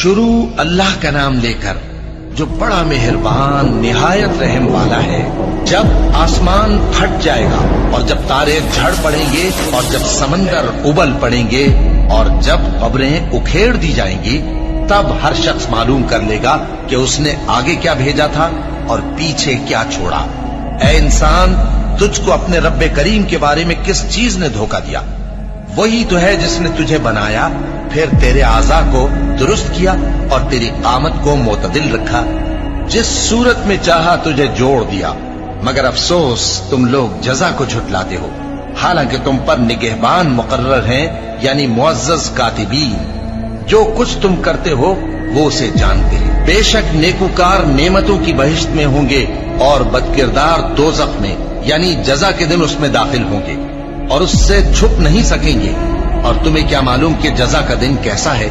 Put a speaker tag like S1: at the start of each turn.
S1: शुरू अल्लाह का नाम लेकर जो बड़ा मेहरबान निहायत रहम वाला है। जब आसमान फट जाएगा और जब तारे झड़ पड़ेंगे और जब समंदर उबल पड़ेंगे और जब कब्रें उखेड़ दी जाएंगी, तब हर शख्स मालूम कर लेगा कि उसने आगे क्या भेजा था और पीछे क्या छोड़ा। ऐ इंसान, तुझको अपने रब्बे करीम के बारे में किस चीज ने धोखा दिया? वही तो है जिसने तुझे बनाया, फिर तेरे आज़ा को दुरुस्त किया और तेरी कामत को मोतदिल रखा। जिस सूरत में चाहा तुझे जोड़ दिया, मगर अफसोस तुम लोग जज़ा को झुटलाते हो, हालांकि तुम पर निगहबान मुकर्रर हैं, यानी मुअज़्ज़ज़ कातिबीन। जो कुछ तुम करते हो वो उसे जानते हैं। बेशक नेकूकार नेमतों की बहिश्त में होंगे और बदकिरदार दोज़ख में, यानी जज़ा के दिन उसमें दाखिल होंगे और उससे छुप नहीं सकेंगे। और तुम्हें क्या मालूम कि जज़ा का दिन कैसा है?